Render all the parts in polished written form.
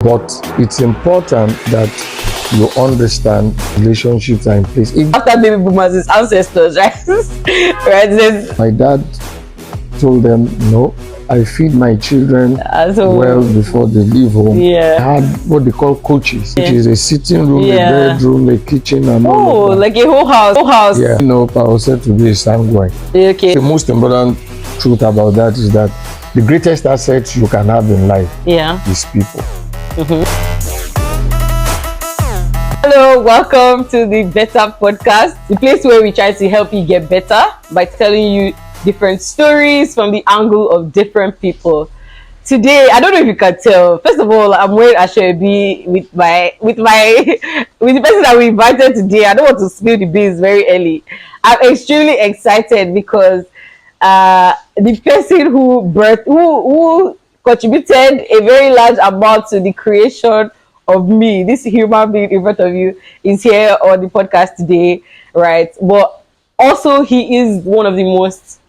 But it's important that you understand relationships are in place. After baby boomers, his ancestors, right? Right. My dad told them, no, I feed my children well before they leave home. Yeah. I had what they call coaches, which is a sitting room, a bedroom, a kitchen, and all of that. Like a whole house. Yeah. I was said to be a sanguine. Okay. The most important truth about that is that the greatest asset you can have in life is people. Hello, welcome to the Better Podcast, the place where we try to help you get better by telling you different stories from the angle of different people. Today, I don't know if you can tell. First of all, I'm wearing Ashoebi with the person that we invited today. I don't want to spill the beans very early. I'm extremely excited because the person who contributed a very large amount to the creation of me, this human being in front of you, is here on the podcast today, right? But also, he is one of the most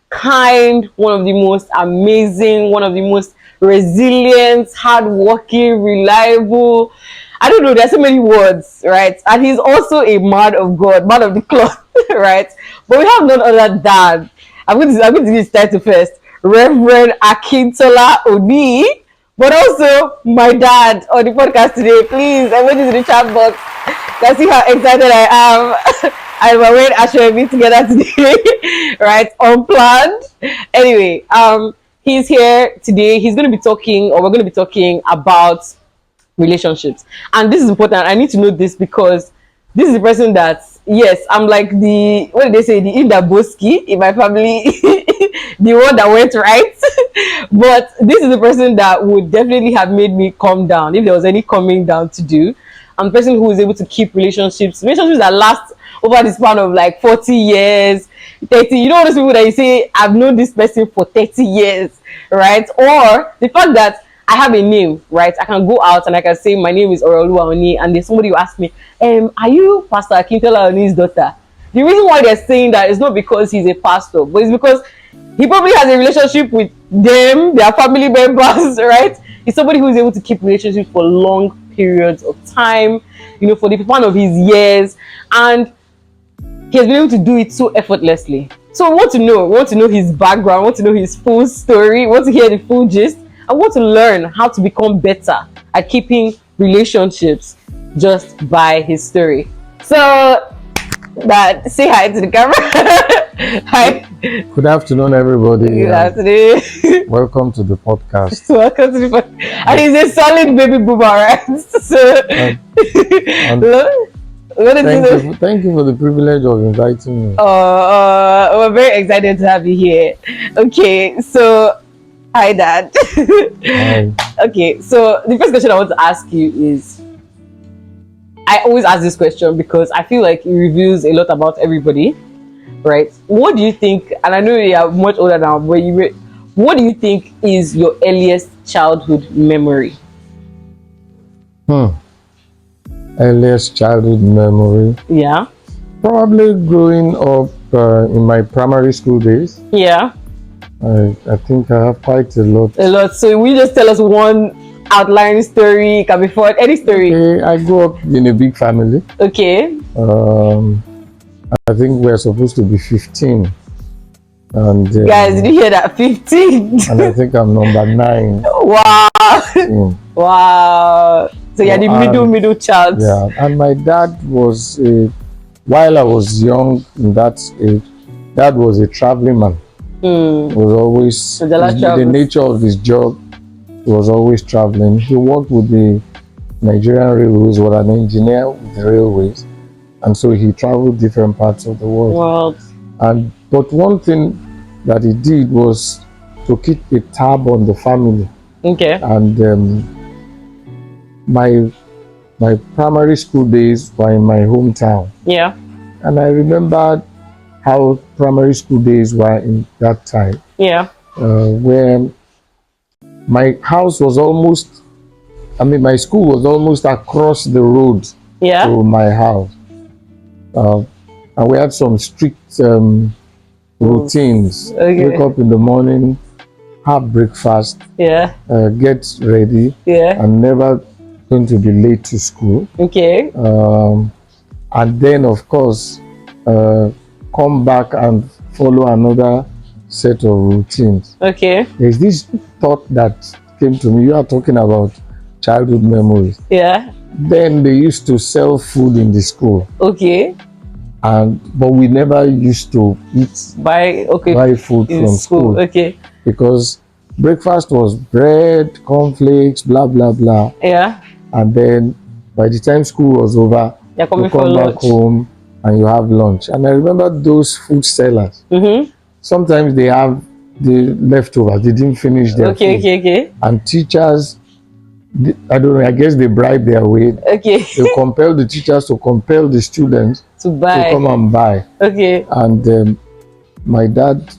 kind, one of the most amazing, one of the most resilient, hardworking, reliable. I don't know, there's so many words, right? And he's also a man of God, man of the cloth, right? But we have none other than, I'm going to do his title first, Reverend Akintola Oni, but also my dad on the podcast today. Please, I went into the chat box. Let's see how excited I am. I'm wearing Ashoebi together today, right? Unplanned. Anyway, he's here today. He's going to be talking, or we're going to be talking about relationships. And this is important. I need to know this because this is the person that, yes, I'm like the, what did they say, the Indaboski in my family, the one that went right. But this is the person that would definitely have made me calm down if there was any calming down to do. I'm the person who is able to keep relationships that last over the span of like 40 years, 30. You know those people that you say, I've known this person for 30 years, right? Or the fact that I have a name, right? I can go out and I can say my name is Oroluwa Oni, and there's somebody who asks me, are you Pastor Akintola Oni's daughter? The reason why they're saying that is not because he's a pastor, but it's because he probably has a relationship with them, their family members, right? He's somebody who is able to keep relationships for long periods of time, for the span of his years, and he has been able to do it so effortlessly. So we want to know his background, we want to know his full story, we want to hear the full gist. I want to learn how to become better at keeping relationships just by his story. So, say hi to the camera. Hi. Good afternoon, everybody. Good afternoon. Welcome to the podcast. Welcome to the podcast. And he's a solid baby boomer, right? So, thank you for the privilege of inviting me. We're very excited to have you here. Okay, so hi, Dad. Hi. Okay, so the first question I want to ask you is, I always ask this question because I feel like it reveals a lot about everybody, right? What do you think, and I know you are much older now, but what do you think is your earliest childhood memory? Earliest childhood memory? Yeah. Probably growing up in my primary school days. Yeah. I think I have quite a lot. So will you just tell us one outline story? It can be for any story. Okay, I grew up in a big family. Okay. I think we're supposed to be 15. And guys, did you hear that? 15. And I think I'm number 9. Wow. 15. Wow. So you're the middle child. Yeah. And my dad was while I was young in that age, Dad was a traveling man. Was always the nature of his job was always traveling. He worked with the Nigerian Railways, was an engineer with the railways, and so he traveled different parts of the world. But one thing that he did was to keep a tab on the family. Okay. And my primary school days were in my hometown. Yeah. And I remembered how primary school days were in that time. Yeah. Where my house was almost, my school was almost across the road to my house. And we had some strict routines. Okay. Wake up in the morning, have breakfast, Yeah. get ready, Yeah. and never going to be late to school. Okay. And then, of course, come back and follow another set of routines. Okay. There's this thought that came to me. You are talking about childhood memories. Yeah. Then they used to sell food in the school. Okay. But we never used to buy food in from school. Okay. Because breakfast was bread, cornflakes, blah blah blah. Yeah. And then by the time school was over, you come back home and you have lunch. And I remember those food sellers. Sometimes they have the leftovers. They didn't finish their food. Okay. And teachers, I don't know, I guess they bribe their way. Okay. They compel the teachers to compel the students to come and buy. Okay. And my dad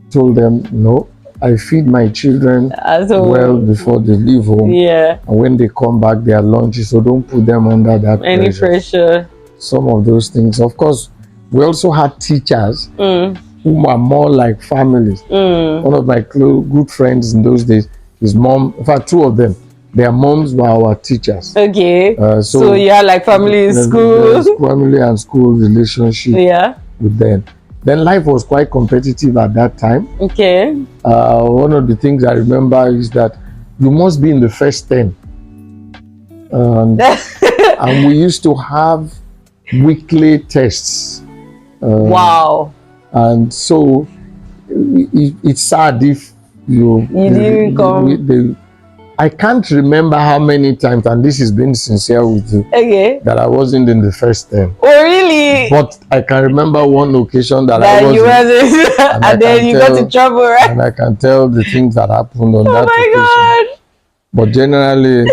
told them, no, I feed my children well before they leave home. Yeah. And when they come back, their lunches, so don't put them under that any pressure. Some of those things. Of course, we also had teachers who are more like families. One of my good friends in those days, his mom, in fact, two of them, their moms were our teachers. Okay. So you had like family in school. Family and school relationship with them. Then life was quite competitive at that time. Okay. One of the things I remember is that you must be in the first 10. And we used to have weekly tests. Wow. And so it's sad if you didn't come. I can't remember how many times, and this is being sincere with you, that I wasn't in the first 10. Oh, really? But I can remember one occasion that I wasn't. You wasn't. And then you got in trouble, right? And I can tell the things that happened on that occasion. Oh my God. But generally,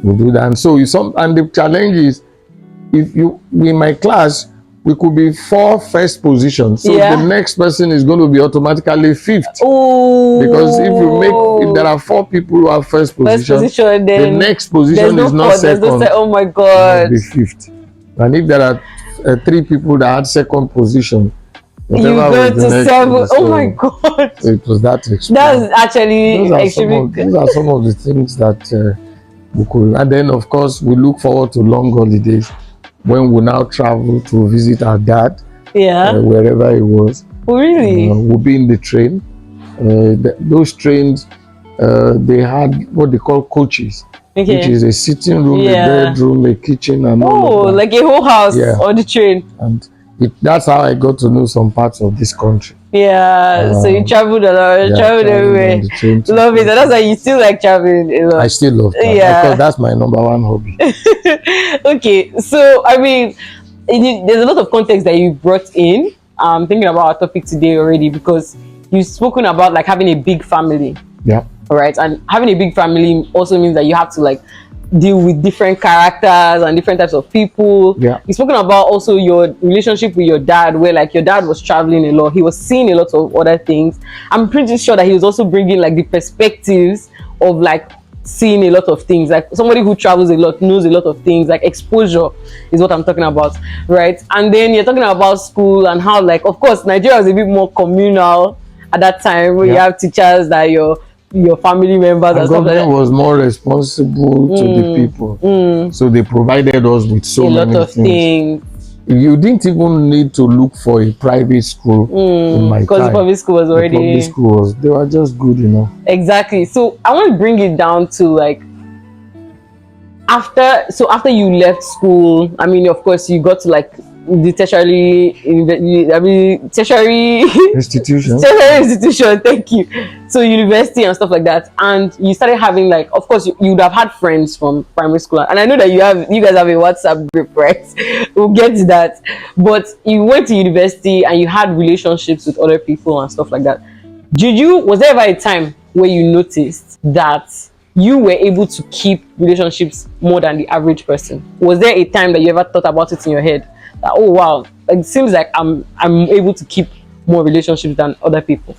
we do that. And so and the challenge is, in my class, we could be 4 first positions. So the next person is going to be automatically 5th. Oh. Because if there are 4 people who have first position, then the next position is not second. Oh my God. It will be 5th. And if there are 3 people that had second position, you go to 7. Oh my God. So it was that experience. That's actually those are some of the things that we could. And then, of course, we look forward to long holidays when we now travel to visit our dad, wherever he was. Oh, really? We'll be in the train. Those trains, they had what they call coaches, which is a sitting room, a bedroom, a kitchen, and all of that. Like a whole house on the train. And that's how I got to know some parts of this country. So you traveled a lot, traveled everywhere. Love it. And that's why you still like traveling a lot. I still love traveling. Because that's my number one hobby. Okay, so I mean, there's a lot of context that you brought in. I'm thinking about our topic today already, because you've spoken about like having a big family. Yeah. All right, and having a big family also means that you have to like deal with different characters and different types of people. Yeah. You've spoken about also your relationship with your dad, where like your dad was traveling a lot. He was seeing a lot of other things. I'm pretty sure that he was also bringing like the perspectives of like seeing a lot of things. Like somebody who travels a lot knows a lot of things. Like exposure is what I'm talking about, right? And then you're talking about school and how, like, of course, Nigeria was a bit more communal at that time, where you have teachers that your family members and stuff like that. Was more responsible to the people, so they provided us with so many things. You didn't even need to look for a private school in my time, because the public school was already. The public schools, they were just good enough. Exactly. So I want to bring it down to like after you left school. I mean, of course, you got to like the tertiary institution. Thank you. So university and stuff like that, and you started having like, of course, you would have had friends from primary school, and I know that you guys have a WhatsApp group, right? We'll get to that. But you went to university and you had relationships with other people and stuff like that. Was there ever a time where you noticed that you were able to keep relationships more than the average person? Was there a time that you ever thought about it in your head? Oh wow, it seems like I'm able to keep more relationships than other people?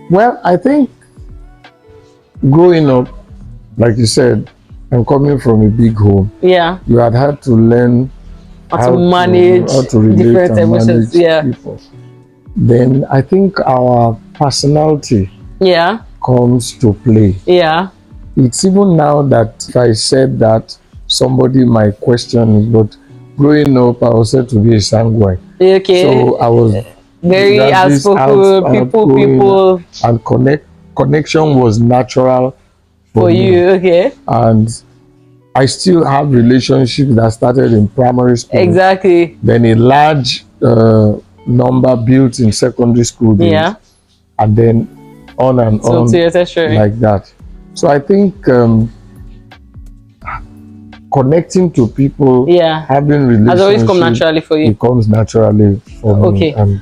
Well, I think growing up, like you said, I'm coming from a big home. Yeah. You had to learn how to manage different emotions. People. Then I think our personality yeah, comes to play. yeah. It's even now that if I said that, somebody might question it, but growing up, I was said to be a sanguine. Okay. So I was Very that this outspoken, outgoing, people and connection was natural for for me. you. Okay. And I still have relationships that started in primary school. Exactly. Then a large number built in secondary school days. Yeah. And then on and So on to your tertiary. like that. So I think connecting to people, Yeah, having has always come relationships, naturally for you. it comes naturally for me. Okay. And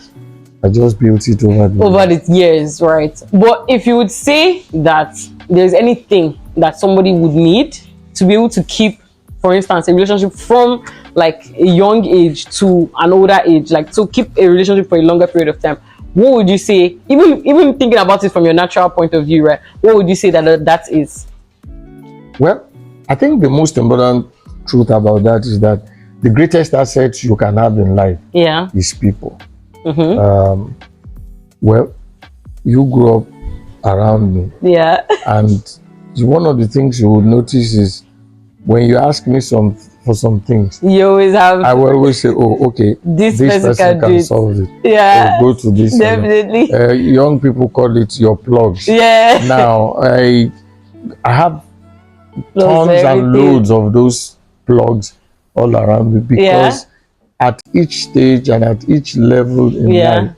I just built it Over the years, right? But if you would say that there's anything that somebody would need to be able to keep, for instance, a relationship from like a young age to an older age, like to keep a relationship for a longer period of time, what would you say? Even thinking about it from your natural point of view, right? What would you say that is? Well, I think the most important truth about that is that the greatest asset you can have in life, Yeah, is people. mm-hmm. Well, you grew up around me, Yeah, and one of the things you would notice is when you ask me for some things, you always have. I will always say, "Oh, okay, This person person can do it. solve it." Yeah, Or go to this. definitely. Young people call it your plugs. Yeah. Now I have tons and loads of those plugs all around me, because at each stage and at each level in life,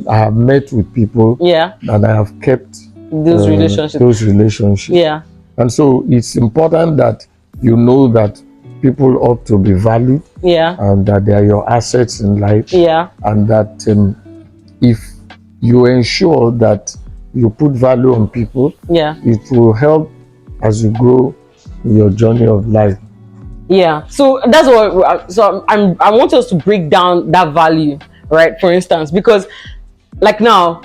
I have met with people, and I have kept those relationships. Yeah. And so it's important that you know that people ought to be valued, and that they are your assets in life, and that if you ensure that you put value on people, it will help as you grow in your journey of life. Yeah, so that's what. So I want us to break down that value, right? For instance, because like now,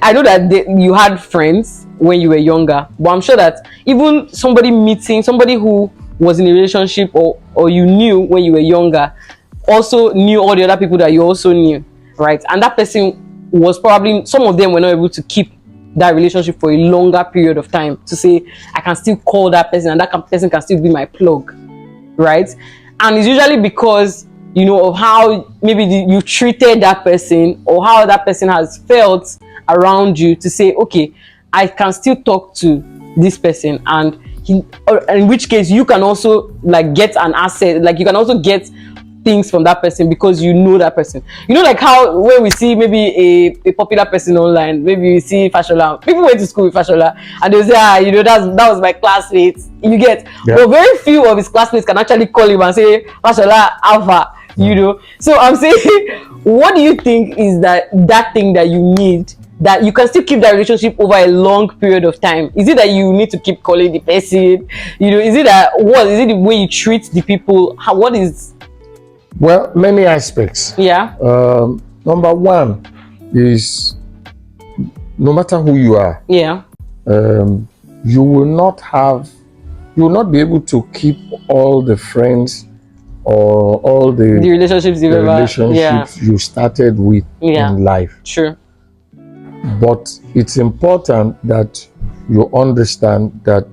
I know that you had friends when you were younger, but I'm sure that even somebody who was in a relationship or you knew when you were younger, also knew all the other people that you also knew, right? And that person was probably, some of them were not able to keep that relationship for a longer period of time to say, I can still call that person and that person can still be my plug, right? And it's usually because, you know, of how maybe you treated that person or how that person has felt around you to say, okay, I can still talk to this person, and in which case you can also like get an asset, like you can also get things from that person because you know that person. You know, like how when we see maybe a popular person online, maybe we see Fashola, people went to school with Fashola and they say, you know, that was my classmate, you get. But very few of his classmates can actually call him and say, Fashola Alpha, you know. So I'm saying, what do you think is that thing that you need that you can still keep that relationship over a long period of time? Is it that you need to keep calling the person? You know, is it the way you treat the people? What is? Well, many aspects. Yeah. Number one is, no matter who you are, you will not be able to keep all the friends or all the relationships you started with in life. True. But it's important that you understand that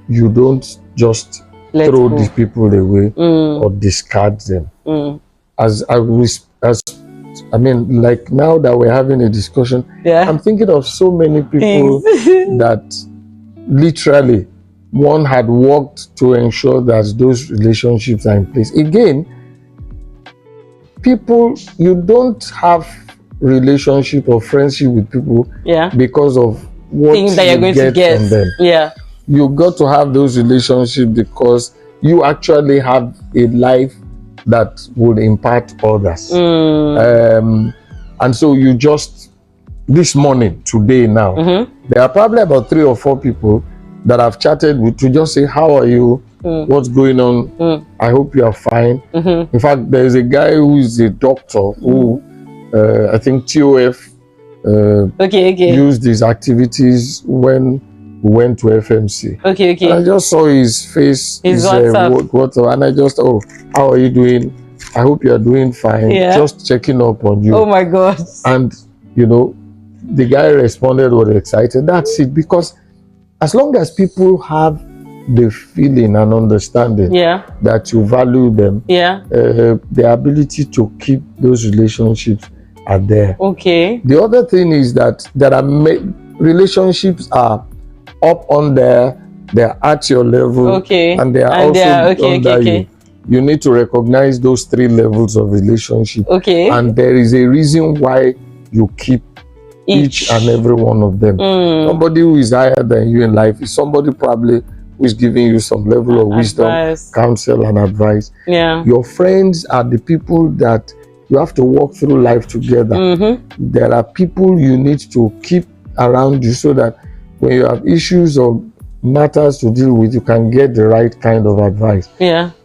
you don't just throw these people away or discard them. Like now that we're having a discussion, I'm thinking of so many people that literally one had worked to ensure that those relationships are in place. Again, people, you don't have relationship or friendship with people because of what things that you're going to get from them. You got to have those relationships because you actually have a life that will impact others. And so you just, this morning, today now, there are probably about 3 or 4 people that I've chatted with to just say, how are you? What's going on? I hope you are fine. In fact, there's a guy who is a doctor who I think TOF used his activities when we went to FMC. And I just saw his face, his WhatsApp, and I just, oh, how are you doing? I hope you are doing fine. Just checking up on you. Oh my God. And you know, the guy responded, was excited. That's it. Because as long as people have the feeling and understanding that you value them, the ability to keep those relationships are there. Okay. The other thing is that there are relationships are up on there, they're at your level, and they are also under you. You need to recognize those 3 levels of relationship. And there is a reason why you keep each and every one of them. Somebody who is higher than you in life is somebody probably who is giving you some level of wisdom, counsel, and advice. Your friends are the people that you have to walk through life together. There are people you need to keep around you so that when you have issues or matters to deal with, you can get the right kind of advice.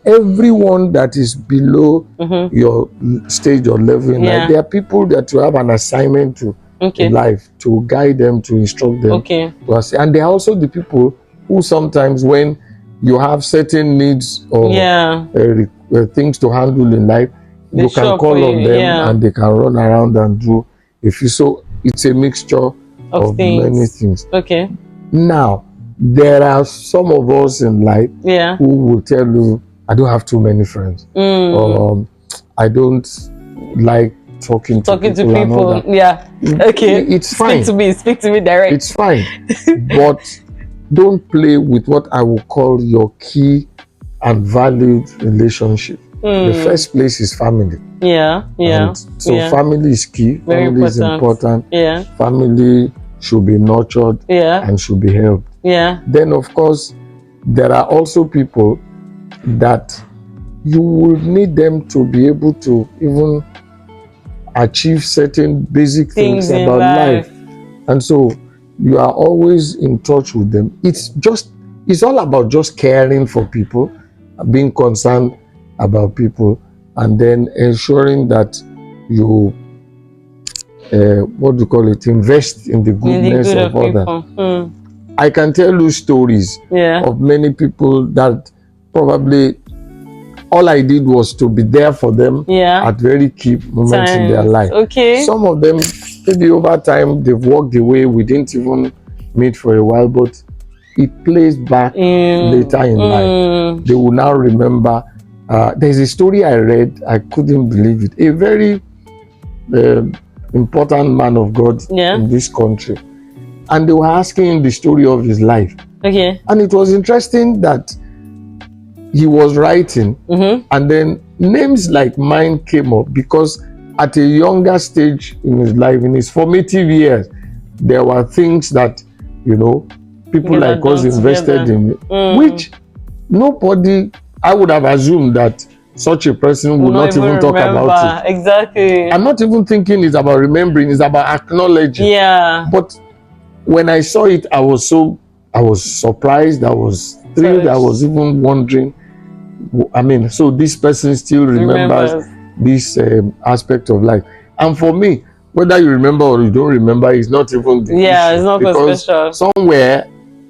Everyone that is below your stage or level in life, there are people that you have an assignment to in life, to guide them, to instruct them. And there are also the people who sometimes, when you have certain needs or things to handle in life, you can call on them and they can run around and do. So it's a mixture of many things. Now, there are some of us in life who will tell you, I don't have too many friends. Or I don't like talking to people. It's fine. Speak to me direct. It's fine. But don't play with what I will call your key and valued relationship. The first place is family. So family is key. Family is important. Family should be nurtured and should be helped. Then, of course, there are also people that you will need them to be able to even achieve certain basic things about life. And so you are always in touch with them. It's all about just caring for people, being concerned about people, and then ensuring that you invest in the goodness of others. I can tell you stories of many people that probably all I did was to be there for them at very key moments in their life. Some of them, maybe over time, they've walked away. We didn't even meet for a while, but it plays back later in life. They will now remember. There's a story I read, I couldn't believe it. A very important man of God in this country. And they were asking him the story of his life. And it was interesting that he was writing, and then names like mine came up because at a younger stage in his life, in his formative years, there were things that, people like us invested in, which nobody, I would have assumed that such a person would not even talk about it. I'm not even thinking it's about remembering, it's about acknowledging. But when I saw it, I was surprised, I was thrilled, I was even wondering, so this person still remembers this aspect of life. And for me, whether you remember or you don't remember, it's not even the issue, it's not because special. Somewhere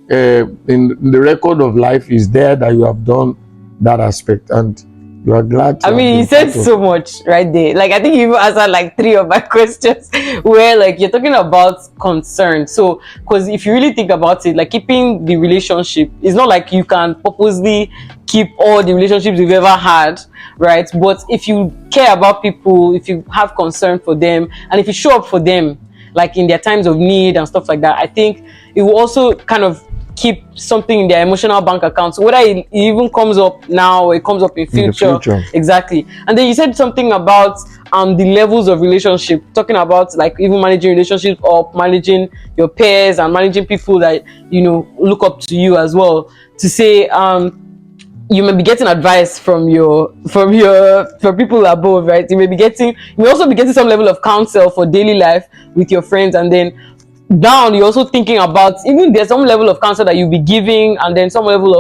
in the record of life is there that you have done that aspect, and you are glad to. You said so much right there. I think you even answered like 3 of my questions where you're talking about concern. So, because if you really think about it, keeping the relationship, it's not like you can purposely keep all the relationships you've ever had, right? But if you care about people, if you have concern for them, and if you show up for them, in their times of need and stuff like that, I think it will also kind of keep something in their emotional bank account. So whether it even comes up now or it comes up in future. Exactly. And then you said something about the levels of relationship, talking about even managing relationships or managing your peers and managing people that look up to you as well, to say you may be getting advice from people above, right? You may also be getting some level of counsel for daily life with your friends, and then down you're also thinking about, even there's some level of counsel that you'll be giving, and then some level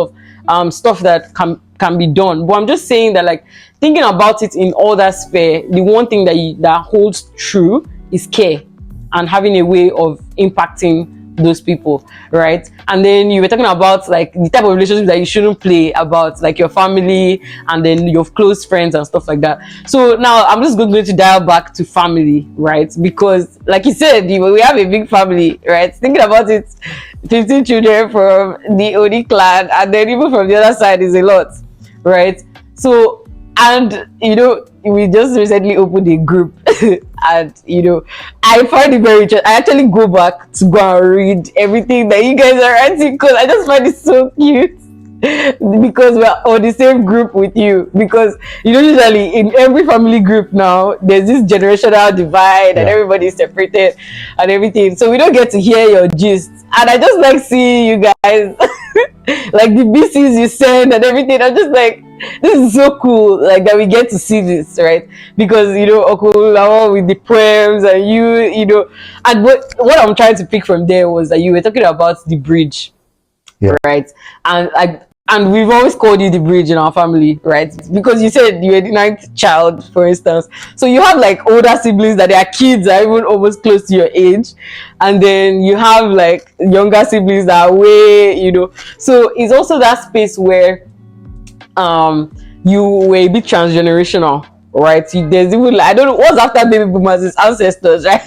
of stuff that can be done. But I'm just saying that thinking about it in all that sphere, the one thing that holds true is care and having a way of impacting those people, right? And then you were talking about like the type of relationships that you shouldn't play about, like your family and then your close friends and stuff like that. So now I'm just going to dial back to family, right? Because like you said, we have a big family, right? Thinking about it, 15 children from the Oni clan, and then even from the other side is a lot, right? So, and we just recently opened a group and I find it very interesting. I actually go back to go and read everything that you guys are writing because I just find it so cute. Because we're on the same group with you, because usually in every family group now there's this generational divide and everybody's separated and everything, so we don't get to hear your gist, and I just like seeing you guys like the BCs you send and everything. I'm just like, this is so cool, like that we get to see this, right? Because Uncle Lawal with the poems and and what I'm trying to pick from there was that you were talking about the bridge, right? And we've always called you the bridge in our family, right? Because you said you were the ninth child, for instance. So you have like older siblings that their kids are even almost close to your age. And then you have like younger siblings that are way, So it's also that space where you were a bit transgenerational, right? There's even I don't know what's after baby boomers is ancestors, right?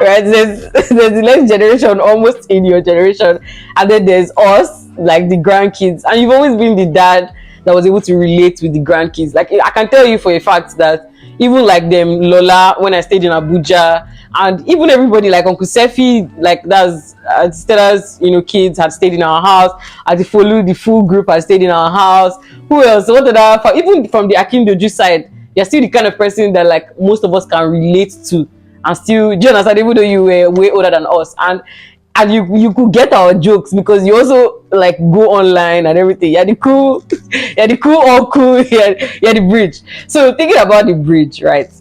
Right? There's the next generation almost in your generation, and then there's us, like the grandkids, and you've always been the dad that was able to relate with the grandkids. Like I can tell you for a fact that even like them Lola, when I stayed in Abuja, and even everybody like Uncle Sefi, like that's Stella's kids had stayed in our house. At the full group had stayed in our house. Who else? What other? Even from the Akindoju side, you're still the kind of person that like most of us can relate to, and still, do you understand? Even though you were way older than us, and you could get our jokes because you also like go online and everything. You're the cool, all cool. You're the bridge. So thinking about the bridge, right?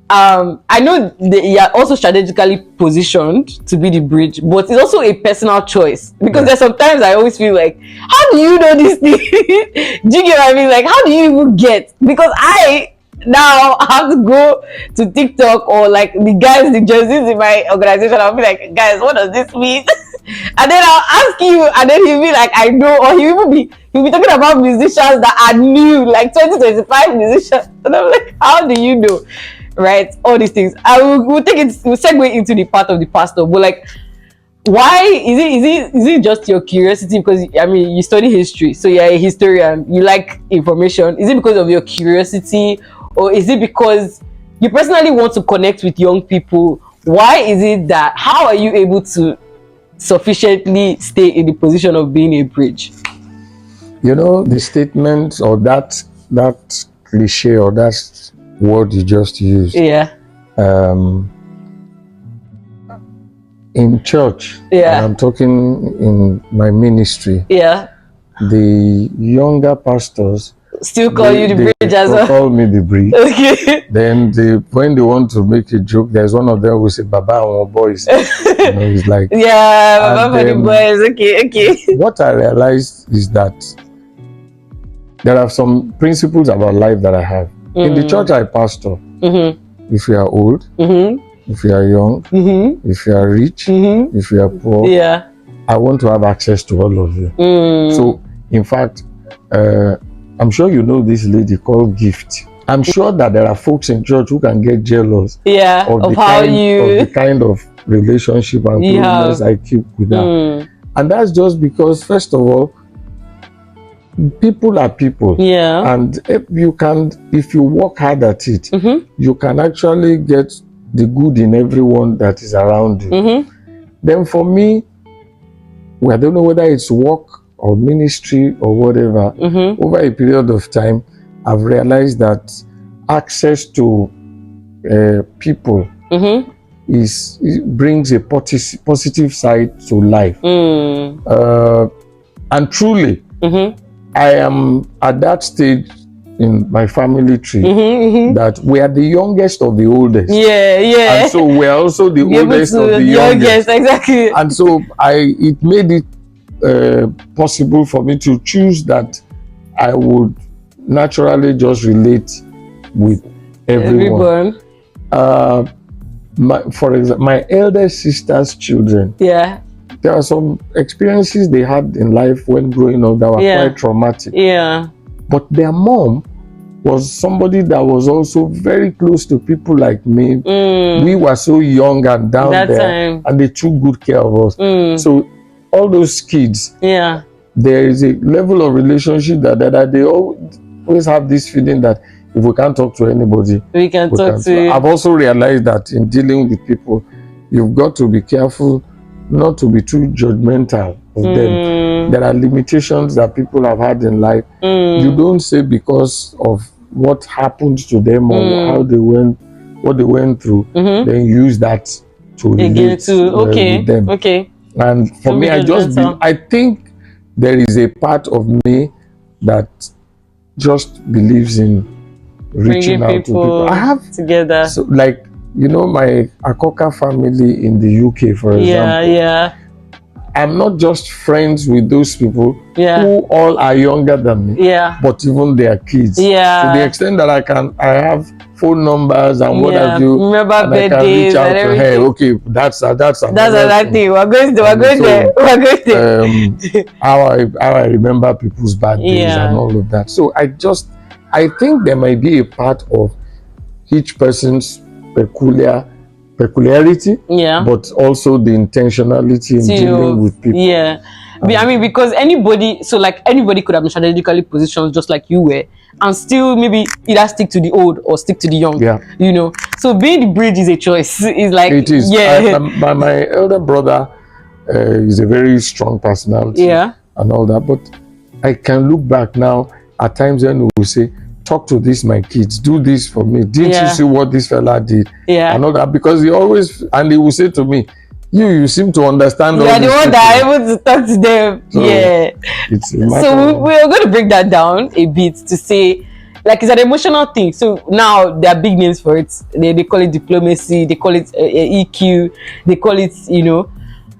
I know you're also strategically positioned to be the bridge, but it's also a personal choice, because there's sometimes I always feel like, how do you know this thing? Do you get what I mean? Like, how do you even get? Because I now have to go to TikTok, or like the jerseys in my organization, I'll be like, guys, what does this mean? And then I'll ask you, and then he'll be like, I know, or he'll be talking about musicians that are new, like 2025 musicians, and I'm like, how do you know? Right, all these things. We'll segue into the part of the pastor, but like, why is it just your curiosity? Because I mean, you study history, so you're a historian, you like information. Is it because of your curiosity, or is it because you personally want to connect with young people? Why is it that, how are you able to sufficiently stay in the position of being a bridge? The statement, or that cliche, or that word you just used, in church, and I'm talking in my ministry, the younger pastors still call you the bridge as well. Call me the bridge. Okay. Then when they want to make a joke, there's one of them who say Baba our boys. It's like, Baba for the boys. Okay. What I realized is that there are some principles about life that I have. In the church I pastor, if you are old, if you are young, if you are rich, if you are poor, I want to have access to all of you. So, in fact, I'm sure you know this lady called Gift. I'm sure that there are folks in church who can get jealous of the kind of relationship and closeness I keep with her. And that's just because, first of all, people are people, and if you work hard at it, you can actually get the good in everyone that is around you. Then for me, I don't know whether it's work or ministry or whatever, over a period of time, I've realized that access to people brings a positive side to life. And truly, I am at that stage in my family tree that we are the youngest of the oldest. And so we are also the oldest of the youngest. Exactly. And so it made it possible for me to choose that I would naturally just relate with everyone. For example, my elder sister's children, there are some experiences they had in life when growing up that were quite traumatic. Yeah. But their mom was somebody that was also very close to people like me. We were so young and down that there, time. And they took good care of us. So all those kids, there is a level of relationship that they always have this feeling that if we can't talk to anybody, we can talk to you. I've also realized that in dealing with people, you've got to be careful not to be too judgmental of them. There are limitations that people have had in life. You don't say because of what happened to them or how they went, what they went through, then use that to relate with them. And for me, I think there is a part of me that just believes in reaching out to people. I have together. So, like, you know, my Akoka family in the UK, for example. I'm not just friends with those people who all are younger than me, but even their kids. To the extent that I have phone numbers and what have you. Remember and birthdays, I can reach out and to her. Okay, that's another thing. We're going there. How I remember people's birthdays and all of that. So I think there might be a part of each person's peculiarity, but also the intentionality in dealing with people. I mean, because anybody could have been strategically positioned just like you were, and still maybe either stick to the old or stick to the young. You know, so being the bridge is a choice. It's like it is. My elder brother is a very strong personality, and all that. But I can look back now at times when we will say, talk to this, my kids, do this for me. Didn't you see what this fella did? And all that, because he will say to me, you seem to understand all the one that are able to talk to them. So, so we're going to break that down a bit to say, like, it's an emotional thing. So now there are big names for it. They call it diplomacy, they call it EQ, they call it, you know,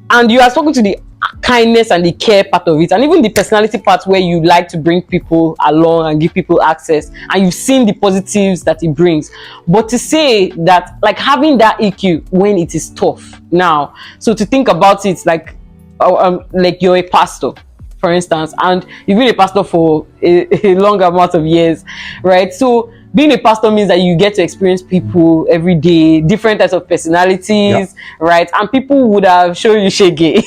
and you are talking to the kindness and the care part of it, and even the personality part where you like to bring people along and give people access, and you've seen the positives that it brings. But to say that, like, having that EQ when it is tough now, so to think about it like you're a pastor, for instance, and you've been a pastor for a long amount of years, right? So being a pastor means that you get to experience people every day, different types of personalities, right? And people would have shown you shaggy,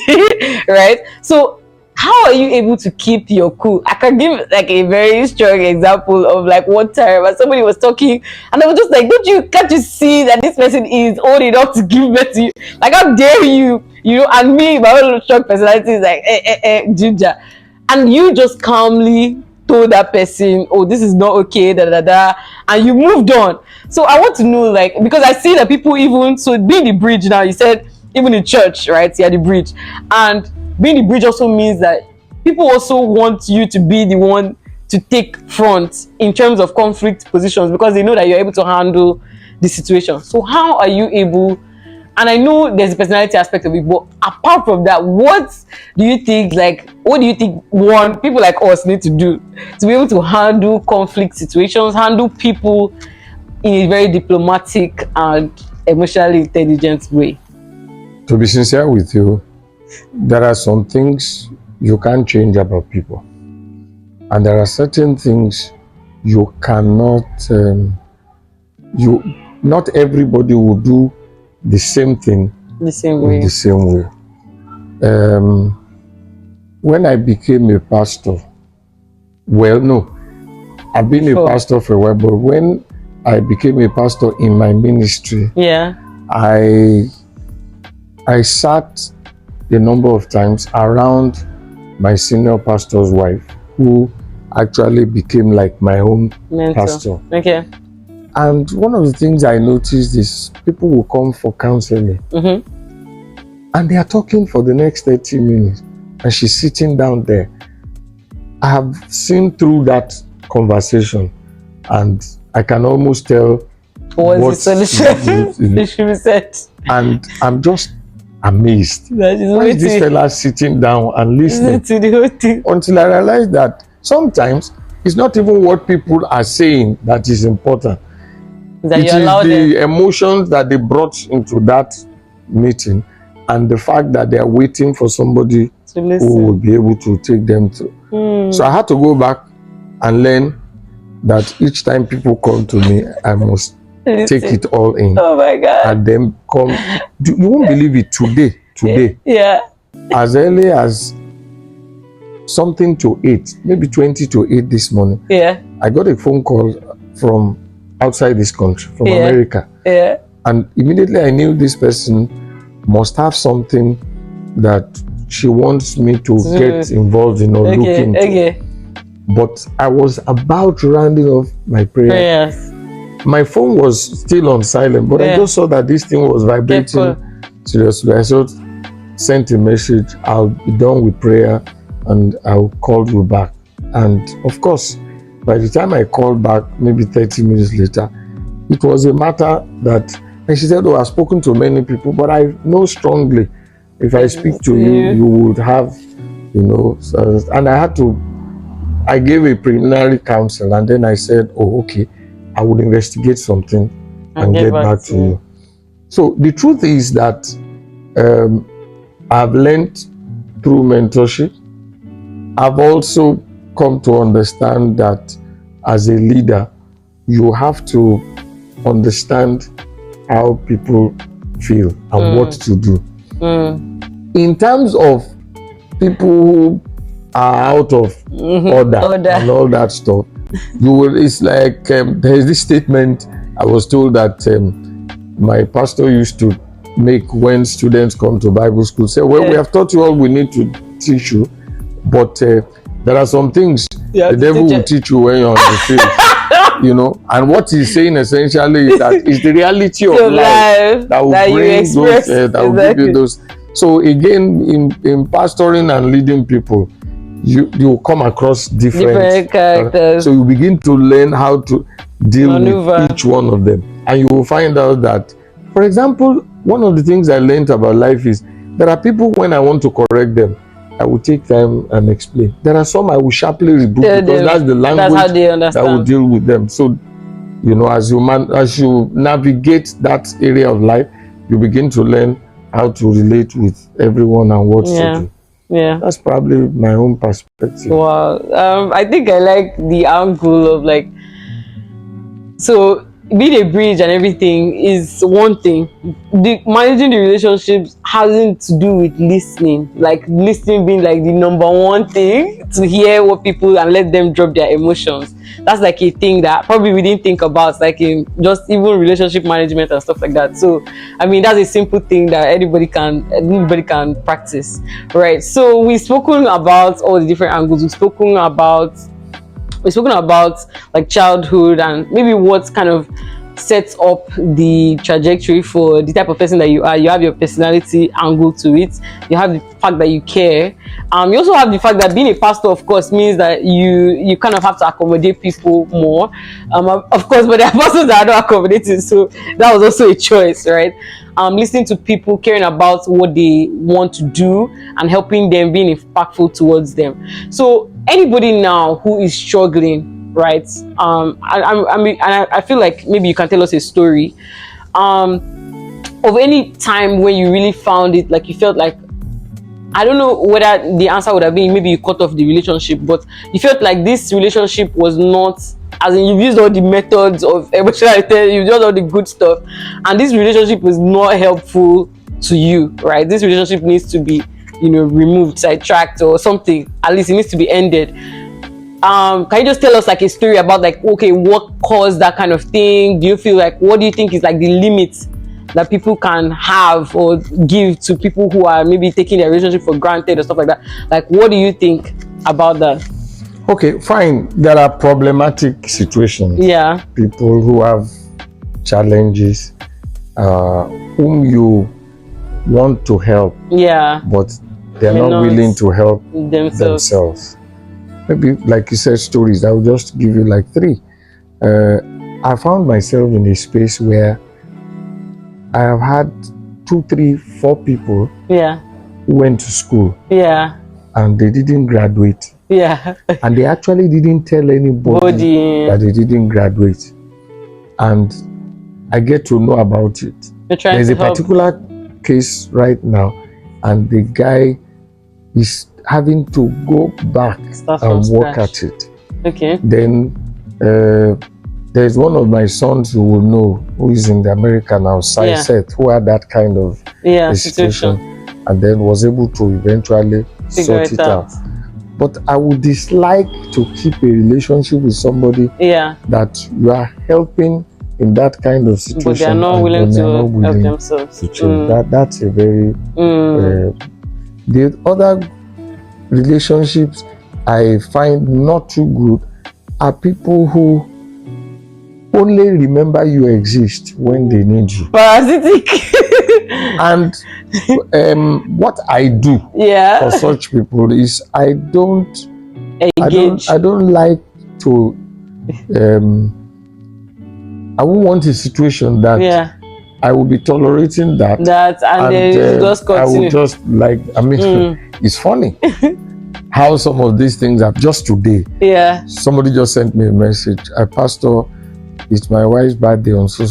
right? So how are you able to keep your cool? I can give like a very strong example of like one time when somebody was talking and I was just like, can't you see that this person is old enough to give birth to you? Like, how dare you? You know, and me, my own strong personality is like, ginger. And you just calmly told that person, oh, this is not okay, and you moved on. So I want to know, like, because I see that people even, so being the bridge now, you said even in church, right? Yeah, the bridge. And being the bridge also means that people also want you to be the one to take front in terms of conflict positions, because they know that you're able to handle the situation. So how are you able, and I know there's a personality aspect of it, but apart from that, what do you think people like us need to do to be able to handle conflict situations, handle people in a very diplomatic and emotionally intelligent way? To be sincere with you, there are some things you can't change about people. And there are certain things you cannot, not everybody will do the same thing the same way. When I became a pastor, I've been a pastor for a while, but when I became a pastor in my ministry, I sat a number of times around my senior pastor's wife, who actually became like my own pastor. And one of the things I noticed is people will come for counseling, and they are talking for the next 30 minutes, and she's sitting down there. I have seen through that conversation, and I can almost tell what the solution should be said. And I'm just amazed. Why is this fella sitting down and listening to the whole thing? Until I realized that sometimes it's not even what people are saying that is important. It is the emotions that they brought into that meeting and the fact that they are waiting for somebody who will be able to take them through. So I had to go back and learn that each time people come to me, I must take it all in. Oh my God. And then come. You won't believe it, today. Yeah. As early as something to 8, maybe 20 to 8 this morning. Yeah. I got a phone call from outside this country, from America. Yeah. And immediately I knew this person must have something that she wants me to get involved in or look into. Okay. But I was about rounding off my prayers. My phone was still on silent, but I just saw that this thing was vibrating seriously. I sent a message, I'll be done with prayer and I'll call you back. And of course, by the time I called back, maybe 30 minutes later, it was a matter that, and she said, oh, I've spoken to many people, but I know strongly if I speak to you, you would have, you know, and I gave a preliminary counsel, and then I said, oh, okay, I would investigate something and get back to you. So the truth is that I've learned through mentorship. I've also come to understand that as a leader, you have to understand how people feel and what to do. In terms of people who are out of order and all that stuff, it's like there's this statement I was told that my pastor used to make when students come to Bible school. Say, well, we have taught you all we need to teach you, but there are some things the devil will teach you when you're on the field. You know, and what he's saying essentially is that it's the reality of life that will bring those, that will give you those. So again, in pastoring and leading people, you come across different characters. So you begin to learn how to deal with each one of them, and you will find out that, for example, one of the things I learned about life is there are people when I want to correct them, I will take time and explain. There are some I will sharply rebuke because that's the language that will deal with them. So, you know, as you navigate that area of life, you begin to learn how to relate with everyone and what to do. Yeah, that's probably my own perspective. Wow. I think I like the angle of like, so being a bridge and everything is one thing. Managing the relationships hasn't to do with listening. Like listening being like the number one thing, to hear what people and let them drop their emotions. That's like a thing that probably we didn't think about, like in just even relationship management and stuff like that. So I mean, that's a simple thing that anybody can practice, right? So we've spoken about all the different angles. We've spoken about like childhood and maybe what kind of sets up the trajectory for the type of person that you are. You have your personality angle to it. You have the fact that you care. You also have the fact that being a pastor, of course, means that you kind of have to accommodate people more. Of course, but there are pastors that are not accommodating, so that was also a choice, right? Listening to people, caring about what they want to do and helping them, being impactful towards them. So anybody now who is struggling, right? I feel like maybe you can tell us a story of any time when you really found it, like you felt like, I don't know whether the answer would have been maybe you cut off the relationship, but you felt like this relationship was not, as in you've used all the methods of emotional intelligence, you've done all the good stuff, and this relationship was not helpful to you, right? This relationship needs to be, you know, removed, sidetracked or something. At least it needs to be ended. Can you just tell us like a story about like, okay, what caused that kind of thing? Do you feel like, what do you think is like the limit that people can have or give to people who are maybe taking their relationship for granted or stuff like that? Like, what do you think about that? Okay, fine. There are problematic situations. Yeah. People who have challenges, whom you want to help. Yeah. But they're not willing to help themselves. Maybe, like you said, stories. I will just give you like 3. I found myself in a space where I have had 2, 3, 4 people who went to school. Yeah. And they didn't graduate. Yeah. And they actually didn't tell anybody that they didn't graduate. And I get to know about it. There's a particular case right now, and the guy is having to go back and work at it. Okay. Then there's one of my sons who will know, who is in the America now, Seth, who had that kind of situation, and then was able to eventually sort it out. But I would dislike to keep a relationship with somebody that you are helping in that kind of situation, but they are not willing to help themselves. That's a very the other relationships I find not too good are people who only remember you exist when they need you. Parasitic. And what I do for such people is I don't like to I won't want a situation that I will be tolerating that and then just continue. I will just like, I mean, it's funny how some of these things are. Just today, somebody just sent me a message. Pastor, it's my wife's birthday on so.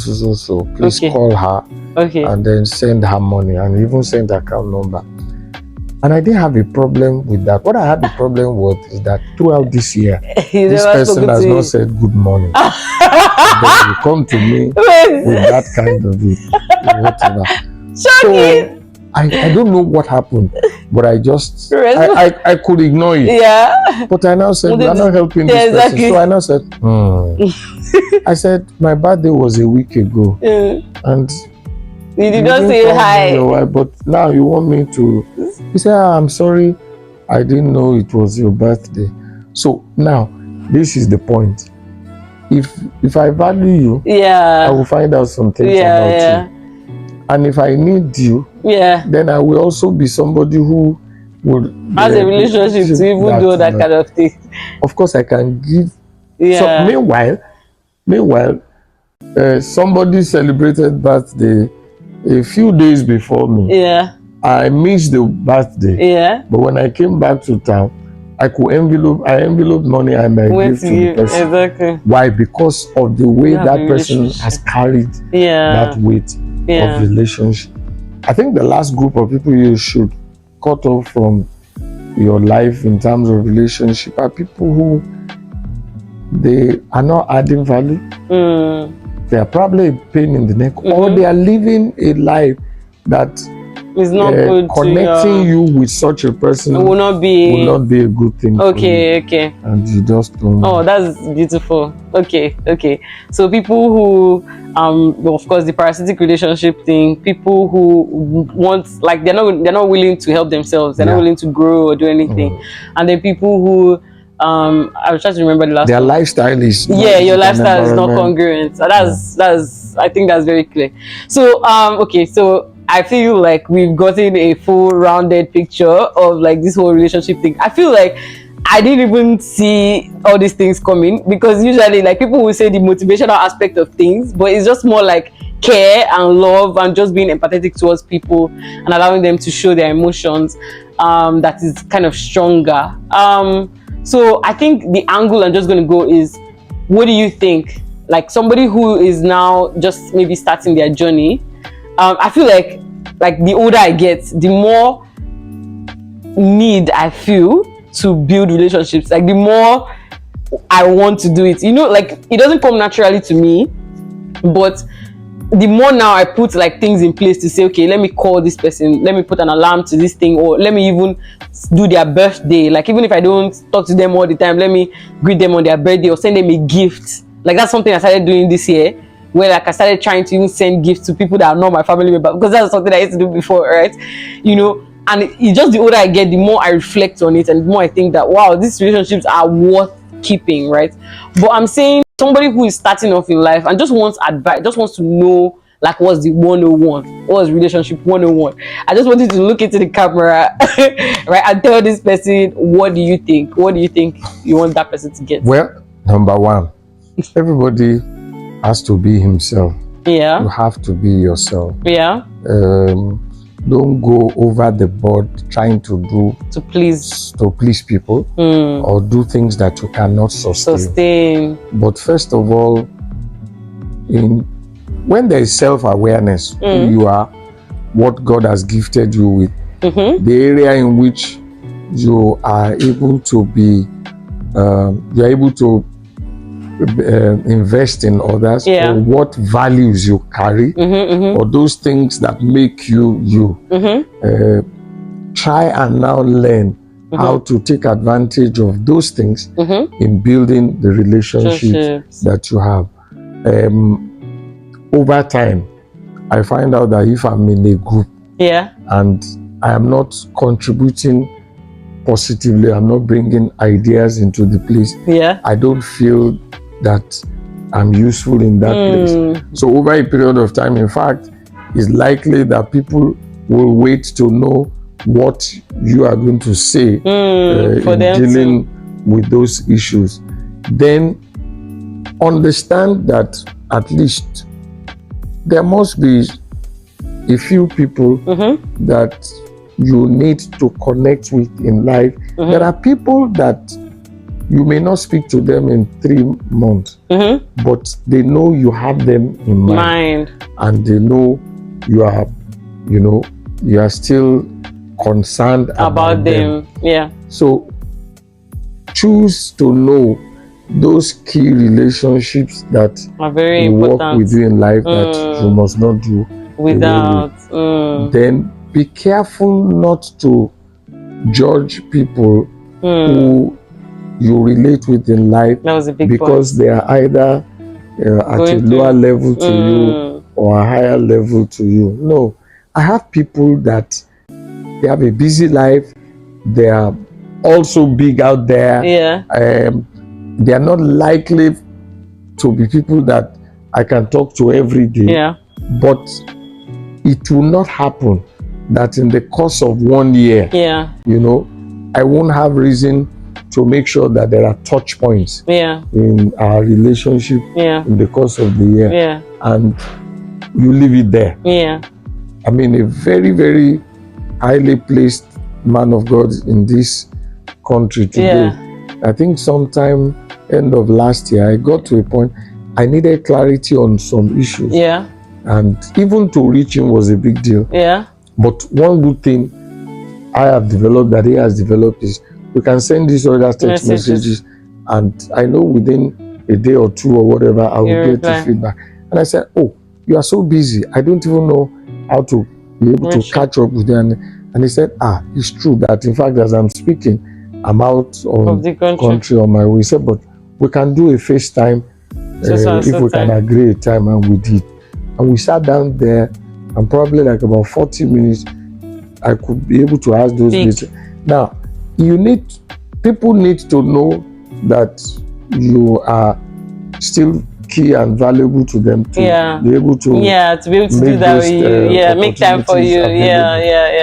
Please call her and then send her money, and even send her account number. And I didn't have a problem with that. What I had the problem with is that throughout this year, this person has not said good morning. Then you come to me with that kind of whatever. So I don't know what happened, but I just I could ignore it. But I now said, we are not helping this person. So I now said, I said, my birthday was a week ago, and you did not say hi. But now you want me to? He said, I'm sorry, I didn't know it was your birthday. So now this is the point. If I value you, I will find out some things about you. And if I need you, then I will also be somebody who would has a relationship to even do that kind of thing. Of course, I can give. So meanwhile, somebody celebrated birthday a few days before me. I missed the birthday. But when I came back to town, I could envelope money and I gave to the person. Exactly. Why? Because of the way that person has carried that weight of relationship. I think the last group of people you should cut off from your life in terms of relationship are people who they are not adding value. They are probably a pain in the neck, or they are living a life that is not good. Connecting you with such a person will not be a good thing. Okay. And you just don't. Oh, that's beautiful. Okay. So people who of course the parasitic relationship thing, people who want, like, they're not willing to help themselves, they're not willing to grow or do anything. And then people who I was trying to remember the last their one. Lifestyle is your lifestyle is not congruent. So that's I think that's very clear. So so I feel like we've gotten a full rounded picture of like this whole relationship thing. I feel like I didn't even see all these things coming, because usually like people will say the motivational aspect of things, but it's just more like care and love and just being empathetic towards people and allowing them to show their emotions that is kind of stronger. So I think the angle I'm just going to go is, what do you think? Like somebody who is now just maybe starting their journey, I feel like the older I get, the more need I feel to build relationships. Like the more I want to do it. You know, like it doesn't come naturally to me, but the more now I put like things in place to say, okay, let me call this person, let me put an alarm to this thing, or let me even do their birthday. Like even if I don't talk to them all the time, let me greet them on their birthday or send them a gift. Like that's something I started doing this year, where like I started trying to even send gifts to people that are not my family member, because that's something I used to do before, right? You know, and it's just the older I get, the more I reflect on it, and the more I think that, wow, these relationships are worth keeping, right? But I'm saying somebody who is starting off in life and just wants advice, just wants to know like what's the 101, what's relationship 101. I just wanted to look into the camera right, and tell this person, what do you think you want that person to get? Well, number one, everybody has to be himself. You have to be yourself. Don't go over the board trying to please people or do things that you cannot sustain. But first of all, when there is self-awareness, who you are, what God has gifted you with, the area in which you are able to be, you are able to invest in others, or what values you carry, or those things that make you you. Try and now learn how to take advantage of those things in building the relationships that you have. Over time, I find out that if I'm in a group and I am not contributing positively, I'm not bringing ideas into the place, I don't feel that I'm useful in that place. So over a period of time, in fact, it's likely that people will wait to know what you are going to say in dealing with those issues. Then understand that at least there must be a few people that you need to connect with in life. There are people that you may not speak to them in 3 months, but they know you have them in mind, and they know you are, you are still concerned about them. So choose to know those key relationships that are very will important. work with you in life, that you must not do without. Then be careful not to judge people who you relate with in life, that was a big because point. they are either at a lower level to you or a higher level to you. No, I have people that they have a busy life, they are also big out there. They are not likely to be people that I can talk to every day. But it will not happen that in the course of 1 year, I won't have reason to make sure that there are touch points in our relationship in the course of the year, and you leave it there. I mean, a very, very highly placed man of God in this country today. I think sometime end of last year, I got to a point I needed clarity on some issues. And even to reach him was a big deal. But one good thing I have developed, that he has developed, is we can send these other text messages, and I know within a day or two or whatever, I will get the feedback. And I said, oh, you are so busy, I don't even know how to be able to catch up with them. And he said, it's true that in fact, as I'm speaking, I'm out of the country on my way. He said, but we can do a FaceTime if we can agree a time, and we did. And we sat down there, and probably like about 40 minutes, I could be able to ask those questions. Now, people need to know that you are still key and valuable to them to be able to be able to do that with you. Make time for you.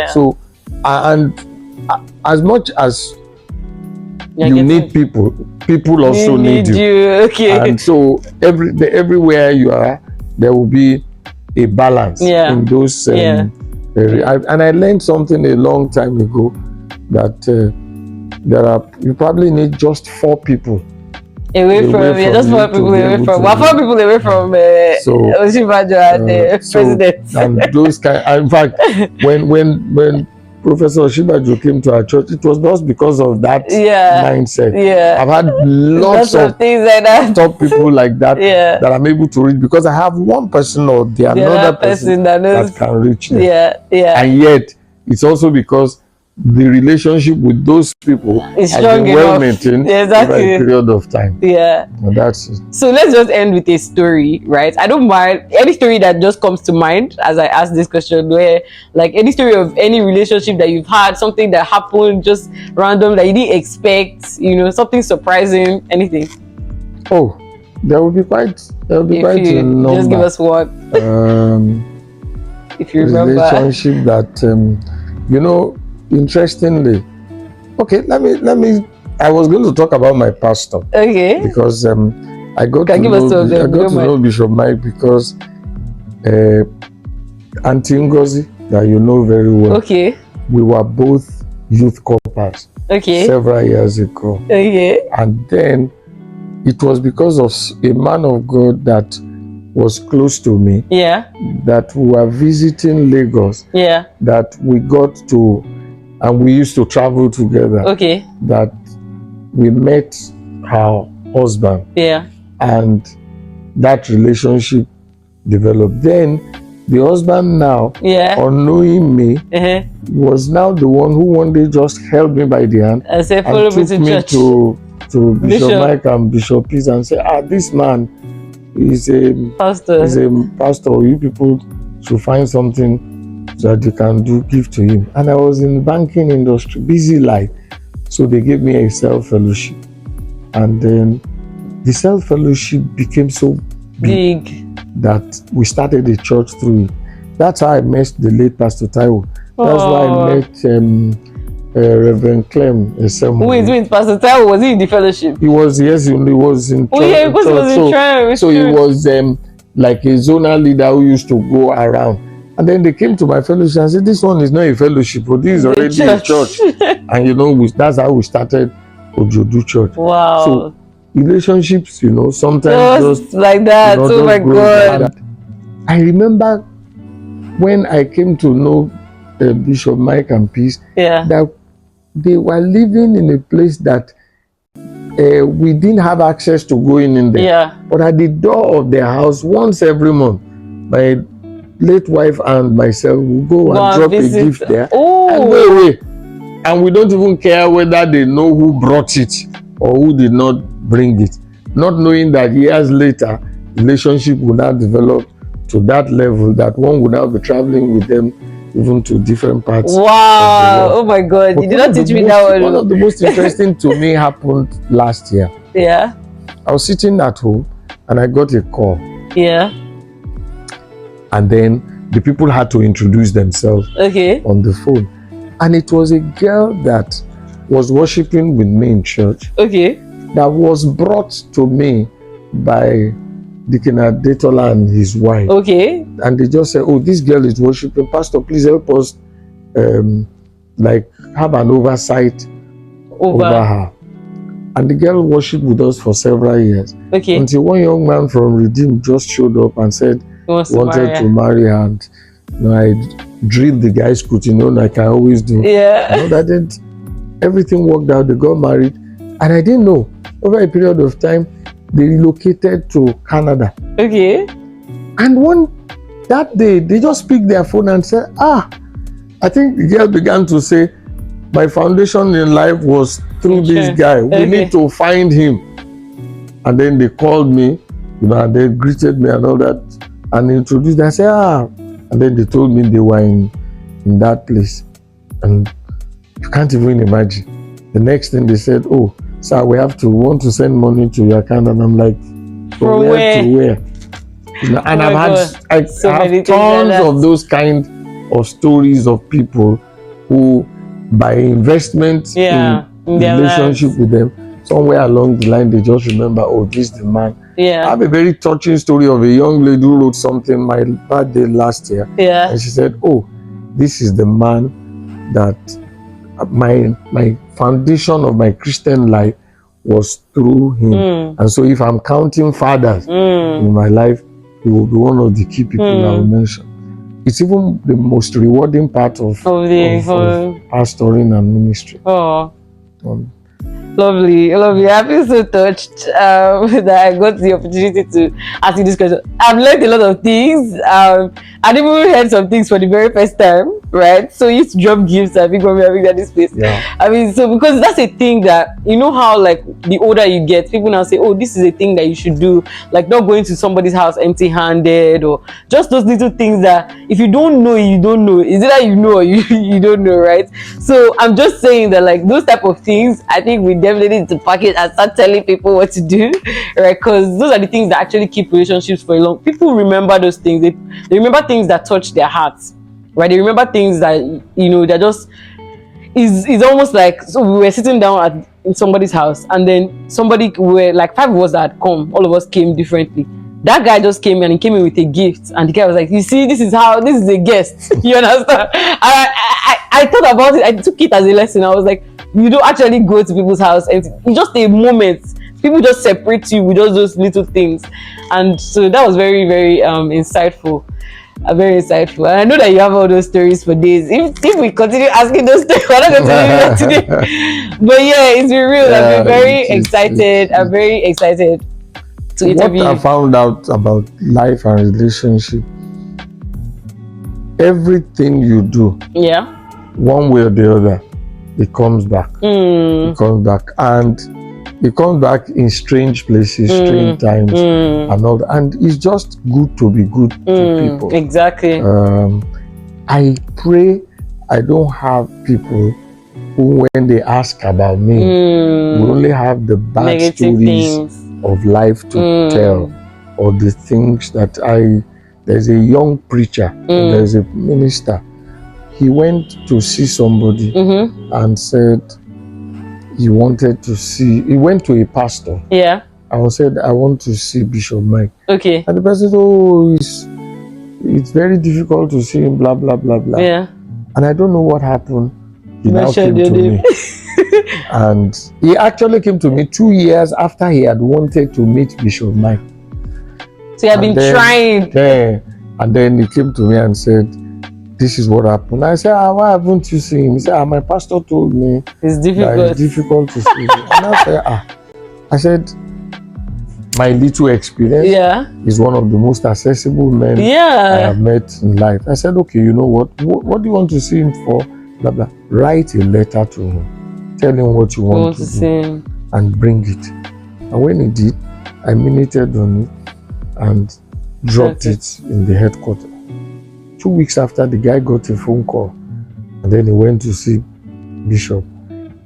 So, and as much as you need people also need you. And so everywhere you are, there will be a balance in those areas. And I learned something a long time ago, that you probably need just 4 people away from just 4 people away from 4 people away from Oshibajo and the president. And those in fact, when Professor Oshibajo came to our church, it was just because of that mindset. I've had lots of things like that, top people like that that I'm able to reach, because I have one person or the another person that can reach them. And yet, it's also because the relationship with those people has been well maintained over a period of time. And that's it. So let's just end with a story, right? I don't mind any story that just comes to mind as I ask this question, where like any story of any relationship that you've had, something that happened just random that you didn't expect, something surprising, anything. Oh, there will be quite a number. Just give us one. If you remember. Relationship that interestingly, okay, let me I was going to talk about my pastor. Because I got to know Bishop Mike because Auntie Ngozi, that you know very well. We were both youth corpers several years ago. And then it was because of a man of God that was close to me. Yeah. That we were visiting Lagos. Yeah. That we got to, and we used to travel together. Okay. That we met her husband. Yeah. And that relationship developed. Then the husband now, unknowing me, was now the one who one day just held me by the hand and said, and took me me to Bishop Mike and Bishop Peace and said, this man is a pastor. He's a pastor. You people should find something that you can do, give to him. And I was in the banking industry, busy life. So they gave me a cell fellowship. And then the cell fellowship became so big that we started a church through it. That's how I met the late Pastor Taiwo. That's why I met Reverend Clem. Wait, Pastor Taiwo, was he in the fellowship? He was, yes, he was in church. Yeah, because he was in church. So he was like a zonal leader who used to go around. And then they came to my fellowship and said, this one is not a fellowship, but this is already a church. And that's how we started Ojodu Church. Wow. So relationships, sometimes just like that. Oh my God. I remember when I came to know Bishop Mike and Peace, that they were living in a place that we didn't have access to going in there. Yeah. But at the door of their house, once every month, my late wife and myself will go and drop a gift there. Oh. And go away. And we don't even care whether they know who brought it or who did not bring it. Not knowing that years later, relationship will now develop to that level that one would now be traveling with them even to different parts. Wow. Oh my God. You did not teach me that one. One of the most interesting to me happened last year. Yeah. I was sitting at home and I got a call. Yeah. And then the people had to introduce themselves on the phone. And it was a girl that was worshiping with me in church. Okay. That was brought to me by Deacon Adetola and his wife. Okay. And they just said, this girl is worshiping. Pastor, please help us have an oversight over her. And the girl worshiped with us for several years. Okay. Until one young man from Redeem just showed up and said he wanted to marry her. And I drilled the guy's scrutiny, like I always do. Yeah. That everything worked out. They got married. And I didn't know. Over a period of time, they relocated to Canada. Okay. And that day, they just picked their phone and said, I think the girl began to say, my foundation in life was through this guy. We need to find him. And then they called me, and they greeted me and all that, and introduced. I said, And then they told me they were in that place. And you can't even imagine. The next thing they said, sir, we want to send money to your account. And I'm like, from where to where? And I have tons of those kind of stories of people who, by investment in relationship with them, somewhere along the line, they just remember, this is the man. Yeah. I have a very touching story of a young lady who wrote something my birthday last year. Yeah. And she said, this is the man that my foundation of my Christian life was through him. And so if I'm counting fathers in my life, he will be one of the key people I will mention. It's even the most rewarding part of pastoring and ministry. Lovely. I feel so touched that I got the opportunity to ask you this question. I've learned a lot of things. I've even heard some things for the very first time, right? So you used to drop gifts, I think, when we were having that this place. Yeah. I mean, so because that's a thing that, how like the older you get, people now say, this is a thing that you should do, like not going to somebody's house empty-handed, or just those little things that if you don't know, you don't know. Is it that you know or you don't know, right? So I'm just saying that like those type of things, I think we definitely need to package and start telling people what to do, right? Because those are the things that actually keep relationships for a long. People remember those things. They remember things that touch their hearts, right? They remember things that they're just is almost like, so we were sitting down in somebody's house, and then were like 5 of us that had come. All of us came differently. That guy just came in and he came in with a gift, and the guy was like, you see, this is a guest. You understand? I thought about it. I took it as a lesson. I was like, you don't actually go to people's house, and it's just a moment people just separate you with just those little things. And so that was very, very insightful. Very insightful. And I know that you have all those stories for days. If we continue asking those stories, we're not going to leave it today. But yeah, it's been real. I've been very excited. I'm very excited to interview. What I found out about life and relationship, everything you do, one way or the other, it comes back. It comes back, and it comes back in strange places, strange times, and all that. And it's just good to be good to people. Exactly. I pray I don't have people who, when they ask about me, we only have the bad negative stories things of life to tell, or the things that there's a young preacher, there's a minister. He went to see somebody and said he wanted to see, he went to a pastor. Yeah. And said, I want to see Bishop Mike. Okay. And the person said, oh, it's very difficult to see him, blah, blah, blah, blah. Yeah. And I don't know what happened. He now came to me. And he actually came to me 2 years after he had wanted to meet Bishop Mike. So he had been trying. Yeah. And then he came to me and said, this is what happened. I said, why haven't you seen him? He said, my pastor told me it's difficult. That it's difficult to see him. And I said, my little experience is one of the most accessible men I have met in life. I said, okay, you know what do you want to see him for? Blah, blah. Write a letter to him. Tell him what you want to do and bring it. And when he did, I minuted on it and dropped it in the headquarters. 2 weeks after, the guy got a phone call, and then he went to see Bishop.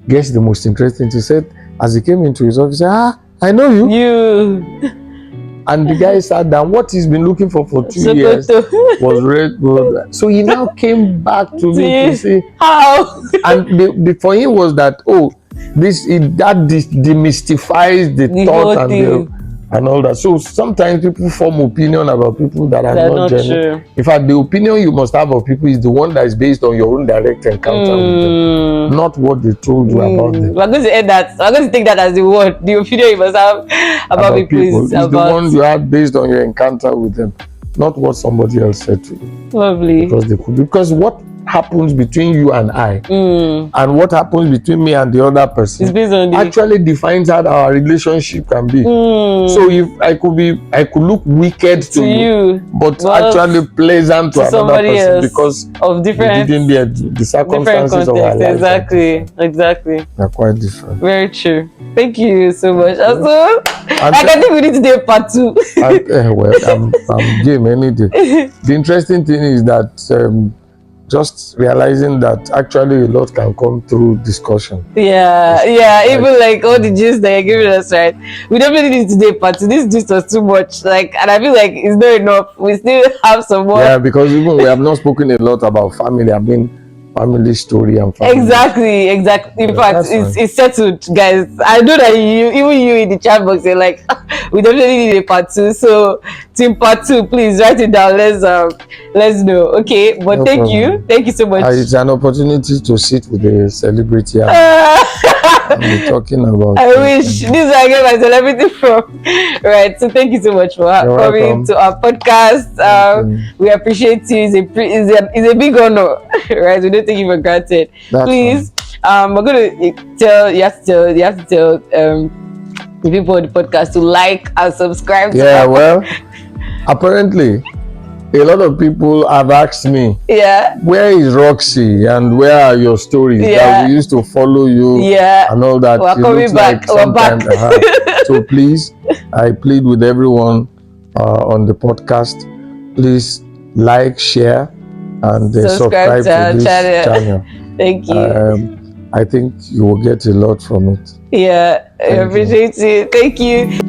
Guess the most interesting thing, he said, as he came into his office, he said, I know you. And the guy sat down. What he's been looking for 2 years was red. So he now came back to me to say how. And for him was that that demystifies the thought and all that. So sometimes people form opinion about people that are not genuine. In fact, the opinion you must have of people is the one that is based on your own direct encounter with them, not what they told you about them. We're going to end that. We're going to take that as the word. The opinion you must have about people is the one you had based on your encounter with them, not what somebody else said to you. Lovely. Because what happens between you and I, and what happens between me and the other person actually defines how our relationship can be. So if I could look wicked to you, but actually pleasant to another person because of different the circumstances of our life. Exactly. They're quite different. Very true. Thank you so much. Also, I think we need to do part 2. I'm game any day. The interesting thing is that just realizing that actually a lot can come through discussion. Even like all the gist that you're giving us, right? We definitely need to do part 2. This gist was too much, and I feel like it's not enough. We still have some more. Yeah, because even we have not spoken a lot about family. I mean, family story and family. Exactly. In fact, it's settled, guys. I know that even you in the chat box, you're like, we definitely need a part 2. So, team part 2, please write it down. Let's know. Okay, but thank you so much. It's an opportunity to sit with a celebrity and be talking about. I wish this is where I get my celebrity from. Right. So thank you so much for coming to our podcast. We appreciate you. It's a big honor. Right. We don't take it for granted. Please, we're gonna tell you have to tell the people on the podcast to like and subscribe. Well, apparently a lot of people have asked me, where is Roxy and where are your stories that we used to follow you and all that. We're coming back. We're back. So please, I plead with everyone on the podcast, please like, share, and subscribe to this channel. Thank you. I think you will get a lot from it. I appreciate it. Thank you.